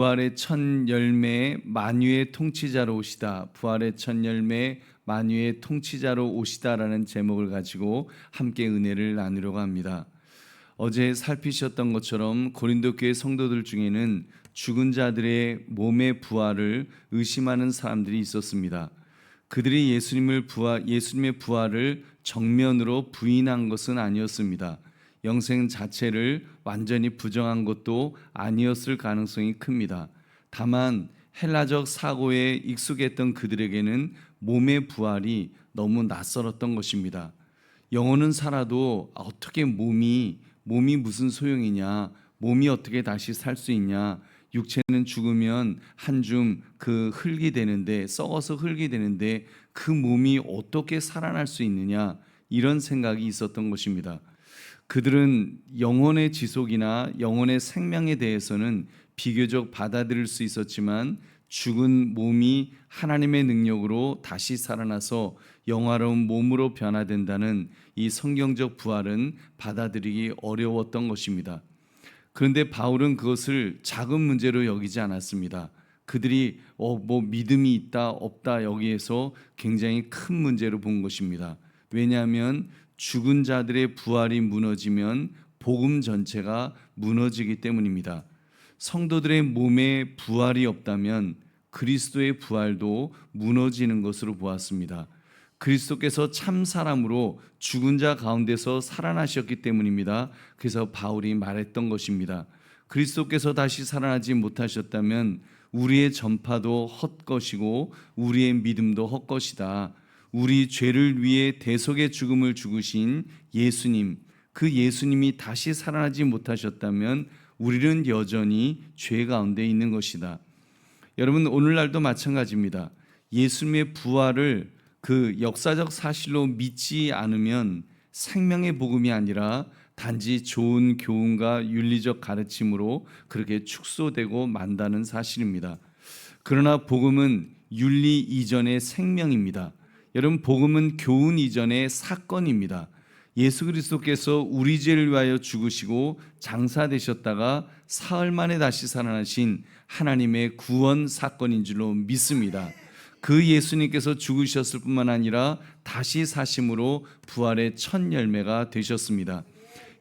부활의 첫 열매 만유의 통치자로 오시다. 부활의 첫 열매 만유의 통치자로 오시다라는 제목을 가지고 함께 은혜를 나누려고 합니다. 어제 살피셨던 것처럼 고린도 교회 성도들 중에는 죽은 자들의 몸의 부활을 의심하는 사람들이 있었습니다. 그들이 예수님의 부활을 정면으로 부인한 것은 아니었습니다. 영생 자체를 완전히 부정한 것도 아니었을 가능성이 큽니다. 다만 헬라적 사고에 익숙했던 그들에게는 몸의 부활이 너무 낯설었던 것입니다. 영혼은 살아도 어떻게 몸이 무슨 소용이냐, 몸이 어떻게 다시 살 수 있냐, 육체는 죽으면 한 줌 그 흙이 되는데, 썩어서 흙이 되는데 그 몸이 어떻게 살아날 수 있느냐, 이런 생각이 있었던 것입니다. 그들은 영혼의 지속이나 영혼의 생명에 대해서는 비교적 받아들일 수 있었지만, 죽은 몸이 하나님의 능력으로 다시 살아나서 영화로운 몸으로 변화된다는 이 성경적 부활은 받아들이기 어려웠던 것입니다. 그런데 바울은 그것을 작은 문제로 여기지 않았습니다. 그들이 믿음이 있다 없다 여기에서 굉장히 큰 문제로 본 것입니다. 왜냐하면 죽은 자들의 부활이 무너지면 복음 전체가 무너지기 때문입니다. 성도들의 몸에 부활이 없다면 그리스도의 부활도 무너지는 것으로 보았습니다. 그리스도께서 참 사람으로 죽은 자 가운데서 살아나셨기 때문입니다. 그래서 바울이 말했던 것입니다. 그리스도께서 다시 살아나지 못하셨다면 우리의 전파도 헛것이고 우리의 믿음도 헛것이다. 우리 죄를 위해 대속의 죽음을 죽으신 예수님, 그 예수님이 다시 살아나지 못하셨다면 우리는 여전히 죄 가운데 있는 것이다. 여러분, 오늘날도 마찬가지입니다. 예수님의 부활을 그 역사적 사실로 믿지 않으면 생명의 복음이 아니라 단지 좋은 교훈과 윤리적 가르침으로 그렇게 축소되고 만다는 사실입니다. 그러나 복음은 윤리 이전의 생명입니다. 여러분, 복음은 교훈 이전의 사건입니다. 예수 그리스도께서 우리 죄를 위하여 죽으시고 장사되셨다가 사흘 만에 다시 살아나신 하나님의 구원 사건인 줄로 믿습니다. 그 예수님께서 죽으셨을 뿐만 아니라 다시 사심으로 부활의 첫 열매가 되셨습니다.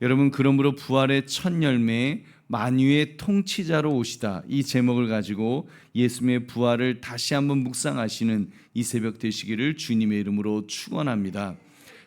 여러분, 그러므로 부활의 첫 열매 만유의 통치자로 오시다, 이 제목을 가지고 예수님의 부활을 다시 한번 묵상하시는 이 새벽 되시기를 주님의 이름으로 축원합니다.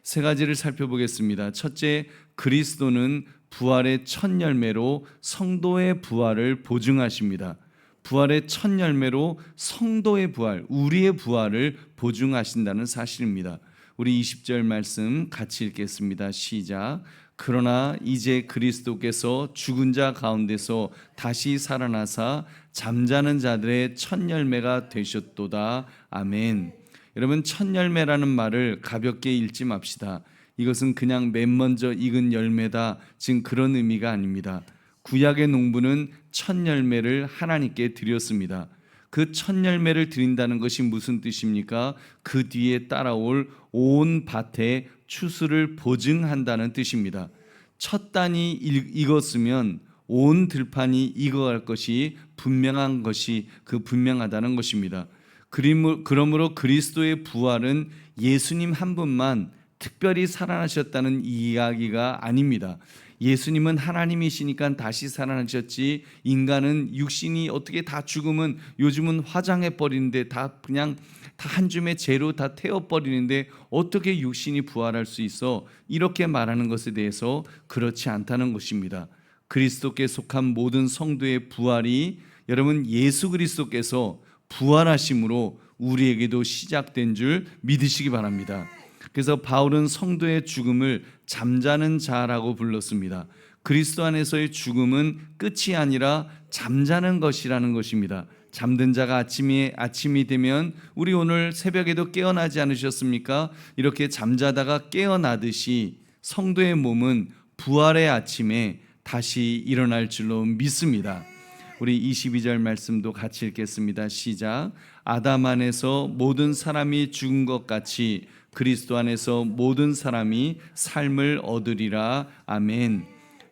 세 가지를 살펴보겠습니다. 첫째, 그리스도는 부활의 첫 열매로 성도의 부활을 보증하십니다. 부활의 첫 열매로 성도의 부활, 우리의 부활을 보증하신다는 사실입니다. 우리 20절 말씀 같이 읽겠습니다. 시작. 그러나 이제 그리스도께서 죽은 자 가운데서 다시 살아나사 잠자는 자들의 첫 열매가 되셨도다. 아멘. 여러분, 첫 열매라는 말을 가볍게 읽지 맙시다. 이것은 그냥 맨 먼저 익은 열매다, 지금 그런 의미가 아닙니다. 구약의 농부는 첫 열매를 하나님께 드렸습니다. 그 첫 열매를 드린다는 것이 무슨 뜻입니까? 그 뒤에 따라올 온 밭의 추수를 보증한다는 뜻입니다. 첫 단이 익었으면 온 들판이 익어갈 것이 분명한 것이 분명하다는 것입니다. 그러므로 그리스도의 부활은 예수님 한 분만 특별히 살아나셨다는 이야기가 아닙니다. 예수님은 하나님이시니까 다시 살아나셨지, 인간은 육신이 어떻게 다 죽으면 요즘은 화장해 버리는데 다 한 줌의 재로 다 태워 버리는데 어떻게 육신이 부활할 수 있어? 이렇게 말하는 것에 대해서 그렇지 않다는 것입니다. 그리스도께 속한 모든 성도의 부활이, 여러분, 예수 그리스도께서 부활하심으로 우리에게도 시작된 줄 믿으시기 바랍니다. 그래서 바울은 성도의 죽음을 잠자는 자라고 불렀습니다. 그리스도 안에서의 죽음은 끝이 아니라 잠자는 것이라는 것입니다. 잠든 자가 아침이 되면, 우리 오늘 새벽에도 깨어나지 않으셨습니까? 이렇게 잠자다가 깨어나듯이 성도의 몸은 부활의 아침에 다시 일어날 줄로 믿습니다. 우리 22절 말씀도 같이 읽겠습니다. 시작. 아담 안에서 모든 사람이 죽은 것 같이 그리스도 안에서 모든 사람이 삶을 얻으리라. 아멘.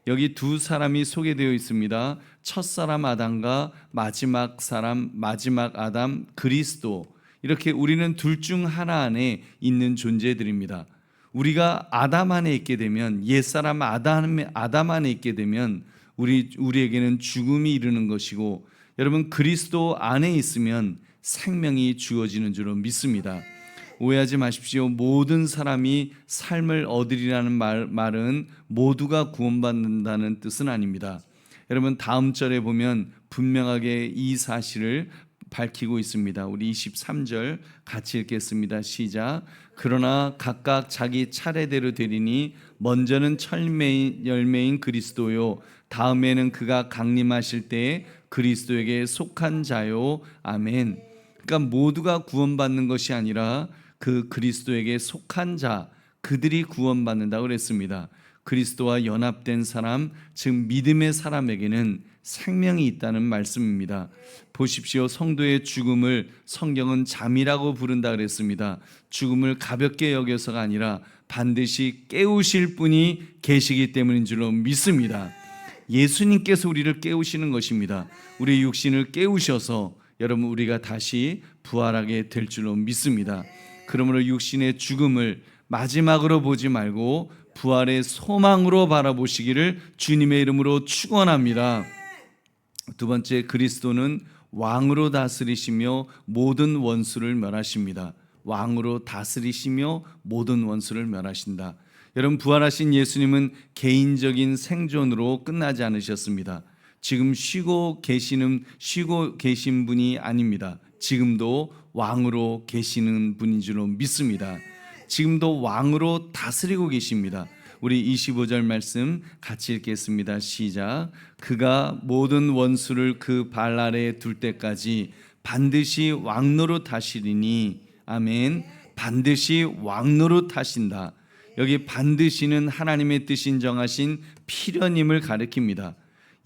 여기 두 사람이 소개되어 있습니다. 첫사람 아담과 마지막 사람, 마지막 아담, 그리스도. 이렇게 우리는 둘 중 하나 안에 있는 존재들입니다. 우리가 아담 안에 있게 되면, 옛사람 아담 안에 있게 되면 우리에게는 죽음이 이르는 것이고, 여러분 그리스도 안에 있으면 생명이 주어지는 줄로 믿습니다. 오해하지 마십시오. 모든 사람이 삶을 얻으리라는 말은 모두가 구원받는다는 뜻은 아닙니다. 여러분 다음 절에 보면 분명하게 이 사실을 밝히고 있습니다. 우리 23절 같이 읽겠습니다. 시작. 그러나 각각 자기 차례대로 되리니 먼저는 열매인 그리스도요, 다음에는 그가 강림하실 때에 그리스도에게 속한 자요. 아멘. 그러니까 모두가 구원받는 것이 아니라 그 그리스도에게 속한 자, 그들이 구원받는다고 그랬습니다. 그리스도와 연합된 사람, 즉 믿음의 사람에게는 생명이 있다는 말씀입니다. 보십시오. 성도의 죽음을 성경은 잠이라고 부른다 그랬습니다. 죽음을 가볍게 여겨서가 아니라 반드시 깨우실 분이 계시기 때문인 줄로 믿습니다. 예수님께서 우리를 깨우시는 것입니다. 우리 육신을 깨우셔서 여러분 우리가 다시 부활하게 될 줄로 믿습니다. 그러므로 육신의 죽음을 마지막으로 보지 말고 부활의 소망으로 바라보시기를 주님의 이름으로 축원합니다. 두 번째, 그리스도는 왕으로 다스리시며 모든 원수를 멸하십니다. 왕으로 다스리시며 모든 원수를 멸하신다. 여러분 부활하신 예수님은 개인적인 생존으로 끝나지 않으셨습니다. 지금 쉬고 계신 분이 아닙니다. 지금도 왕으로 계시는 분인 줄로 믿습니다. 지금도 왕으로 다스리고 계십니다. 우리 25절 말씀 같이 읽겠습니다. 시작. 그가 모든 원수를 그 발 아래에 둘 때까지 반드시 왕노릇 하시리니. 아멘. 반드시 왕노릇 하신다. 여기 반드시는 하나님의 뜻인 정하신 필연임을 가리킵니다.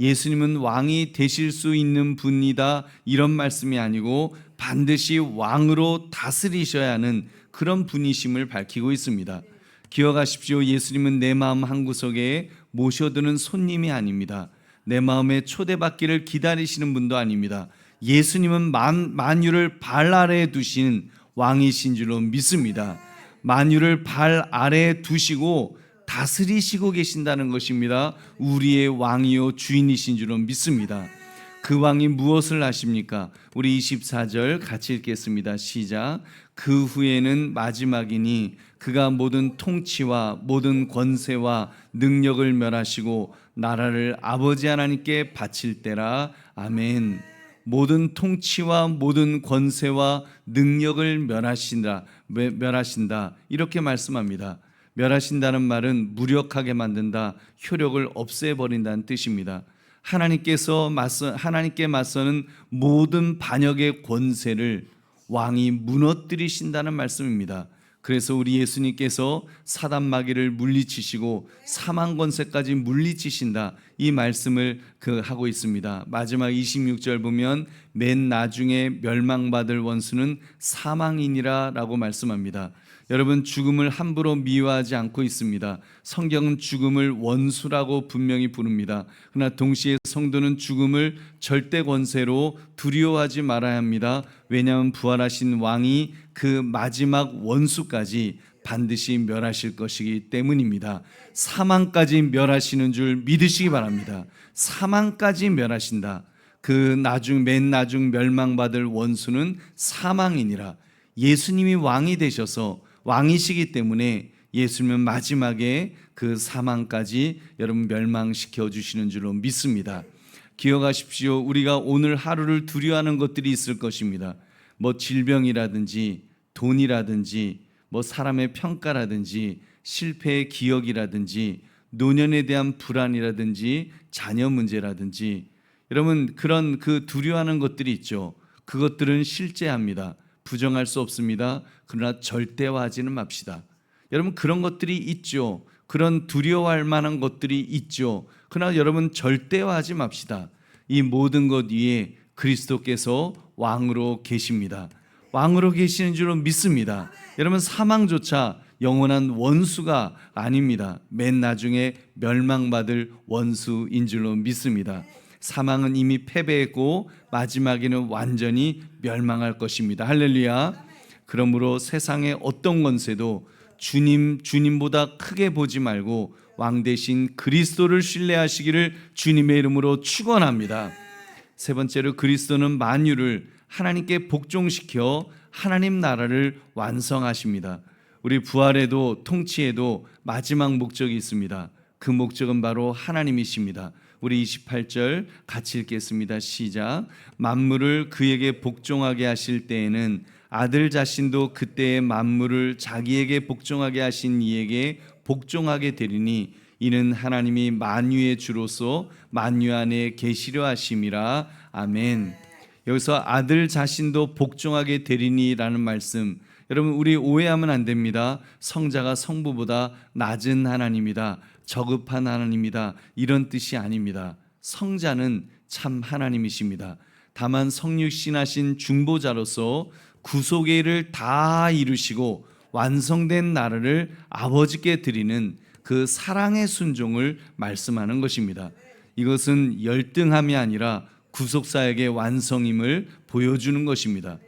예수님은 왕이 되실 수 있는 분이다 이런 말씀이 아니고 반드시 왕으로 다스리셔야 하는 그런 분이심을 밝히고 있습니다. 기억하십시오. 예수님은 내 마음 한구석에 모셔두는 손님이 아닙니다. 내 마음에 초대받기를 기다리시는 분도 아닙니다. 예수님은 만유를 발 아래에 두신 왕이신 줄로 믿습니다. 만유를 발 아래에 두시고 다스리시고 계신다는 것입니다. 우리의 왕이요 주인이신 줄로 믿습니다. 그 왕이 무엇을 하십니까? 우리 24절 같이 읽겠습니다. 시작. 그 후에는 마지막이니 그가 모든 통치와 모든 권세와 능력을 멸하시고 나라를 아버지 하나님께 바칠 때라. 아멘. 모든 통치와 모든 권세와 능력을 멸하신다 이렇게 말씀합니다. 멸하신다는 말은 무력하게 만든다, 효력을 없애버린다는 뜻입니다. 하나님께 맞서는 모든 반역의 권세를 왕이 무너뜨리신다는 말씀입니다. 그래서 우리 예수님께서 사단 마귀를 물리치시고 사망 권세까지 물리치신다, 이 말씀을 하고 있습니다. 마지막 26절 보면 맨 나중에 멸망받을 원수는 사망이니라 라고 말씀합니다. 여러분 죽음을 함부로 미워하지 않고 있습니다. 성경은 죽음을 원수라고 분명히 부릅니다. 그러나 동시에 성도는 죽음을 절대 권세로 두려워하지 말아야 합니다. 왜냐하면 부활하신 왕이 그 마지막 원수까지 반드시 멸하실 것이기 때문입니다. 사망까지 멸하시는 줄 믿으시기 바랍니다. 사망까지 멸하신다. 맨 나중 멸망받을 원수는 사망이니라. 예수님이 왕이 되셔서 왕이시기 때문에 예수님은 마지막에 그 사망까지 여러분 멸망시켜 주시는 줄로 믿습니다. 기억하십시오. 우리가 오늘 하루를 두려워하는 것들이 있을 것입니다. 질병이라든지 돈이라든지 사람의 평가라든지 실패의 기억이라든지 노년에 대한 불안이라든지 자녀 문제라든지, 여러분 그런 두려워하는 것들이 있죠. 그것들은 실제합니다. 부정할 수 없습니다. 그러나 절대화하지는 맙시다. 여러분 그런 것들이 있죠. 그런 두려워할 만한 것들이 있죠. 그러나 여러분 절대화하지 맙시다. 이 모든 것 위에 그리스도께서 왕으로 계십니다. 왕으로 계시는 줄로 믿습니다. 여러분 사망조차 영원한 원수가 아닙니다. 맨 나중에 멸망받을 원수인 줄로 믿습니다. 사망은 이미 패배했고 마지막에는 완전히 멸망할 것입니다. 할렐루야. 그러므로 세상의 어떤 권세도 주님보다 크게 보지 말고 왕 대신 그리스도를 신뢰하시기를 주님의 이름으로 축원합니다. 세 번째로 그리스도는 만유를 하나님께 복종시켜 하나님 나라를 완성하십니다. 우리 부활에도 통치에도 마지막 목적이 있습니다. 그 목적은 바로 하나님이십니다. 우리 28절 같이 읽겠습니다. 시작. 만물을 그에게 복종하게 하실 때에는 아들 자신도 그때의 만물을 자기에게 복종하게 하신 이에게 복종하게 되리니 이는 하나님이 만유의 주로서 만유 안에 계시려 하심이라. 아멘. 여기서 아들 자신도 복종하게 되리니라는 말씀, 여러분 우리 오해하면 안 됩니다. 성자가 성부보다 낮은 하나님이다, 저급한 하나님이다, 이런 뜻이 아닙니다. 성자는 참 하나님이십니다. 다만 성육신하신 중보자로서 구속의 일을 다 이루시고 완성된 나라를 아버지께 드리는 그 사랑의 순종을 말씀하는 것입니다. 이것은 열등함이 아니라 구속사역의 완성임을 보여주는 것입니다.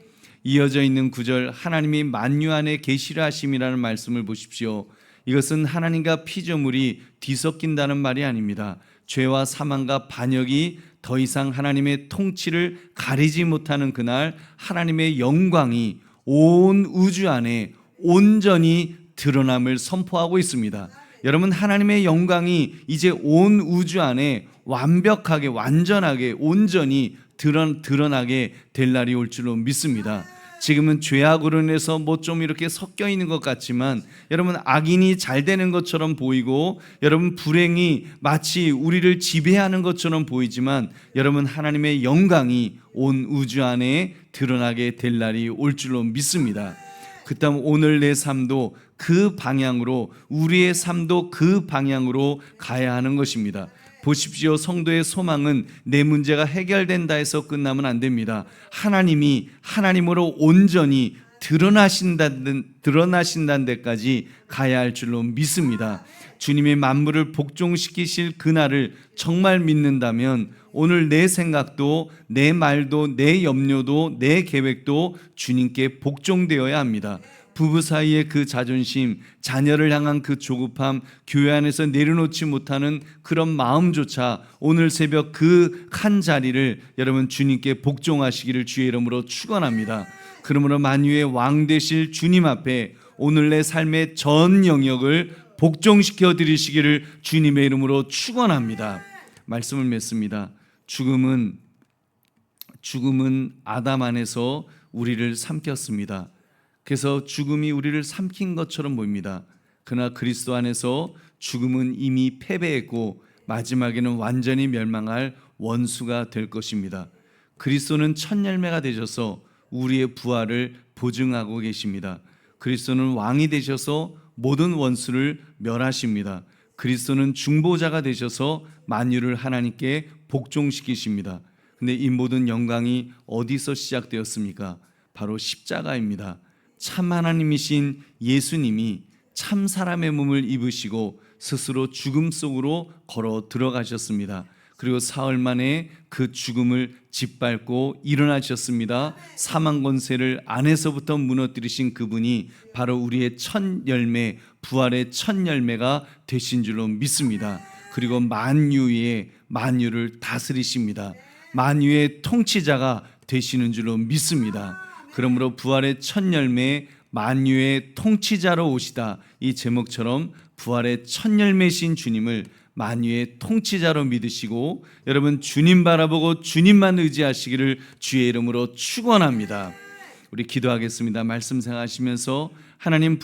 이어져 있는 구절, 하나님이 만유 안에 계시려 하심이라는 말씀을 보십시오. 이것은 하나님과 피조물이 뒤섞인다는 말이 아닙니다. 죄와 사망과 반역이 더 이상 하나님의 통치를 가리지 못하는 그날 하나님의 영광이 온 우주 안에 온전히 드러남을 선포하고 있습니다. 여러분, 하나님의 영광이 이제 온 우주 안에 완벽하게, 완전하게, 온전히 드러나게 될 날이 올 줄로 믿습니다. 지금은 죄악으로 인해서 뭐 좀 이렇게 섞여 있는 것 같지만, 여러분, 악인이 잘 되는 것처럼 보이고, 여러분, 불행이 마치 우리를 지배하는 것처럼 보이지만, 여러분, 하나님의 영광이 온 우주 안에 드러나게 될 날이 올 줄로 믿습니다. 그다음 오늘 내 삶도 그 방향으로, 우리의 삶도 그 방향으로 가야 하는 것입니다. 보십시오. 성도의 소망은 내 문제가 해결된다 해서 끝나면 안 됩니다. 하나님이 하나님으로 온전히 드러나신다는 데까지 가야 할 줄로 믿습니다. 주님의 만물을 복종시키실 그날을 정말 믿는다면 오늘 내 생각도, 내 말도, 내 염려도, 내 계획도 주님께 복종되어야 합니다. 부부 사이의 그 자존심, 자녀를 향한 그 조급함, 교회 안에서 내려놓지 못하는 그런 마음조차 오늘 새벽 그 한 자리를 여러분 주님께 복종하시기를 주의 이름으로 축원합니다. 그러므로 만유의 왕 되실 주님 앞에 오늘 내 삶의 전 영역을 복종시켜 드리시기를 주님의 이름으로 축원합니다. 말씀을 맺습니다. 죽음은 아담 안에서 우리를 삼켰습니다. 그래서 죽음이 우리를 삼킨 것처럼 보입니다. 그러나 그리스도 안에서 죽음은 이미 패배했고 마지막에는 완전히 멸망할 원수가 될 것입니다. 그리스도는 첫 열매가 되셔서 우리의 부활을 보증하고 계십니다. 그리스도는 왕이 되셔서 모든 원수를 멸하십니다. 그리스도는 중보자가 되셔서 만유를 하나님께 복종시키십니다. 근데 이 모든 영광이 어디서 시작되었습니까? 바로 십자가입니다. 참 하나님이신 예수님이 참 사람의 몸을 입으시고 스스로 죽음 속으로 걸어 들어가셨습니다. 그리고 사흘 만에 그 죽음을 짓밟고 일어나셨습니다. 사망 권세를 안에서부터 무너뜨리신 그분이 바로 우리의 첫 열매, 부활의 첫 열매가 되신 줄로 믿습니다. 그리고 만유를 다스리십니다. 만유의 통치자가 되시는 줄로 믿습니다. 그러므로 부활의 첫 열매, 만유의 통치자로 오시다, 이 제목처럼 부활의 첫 열매신 주님을 만유의 통치자로 믿으시고 여러분 주님 바라보고 주님만 의지하시기를 주의 이름으로 축원합니다. 우리 기도하겠습니다. 말씀 생각하시면서 하나님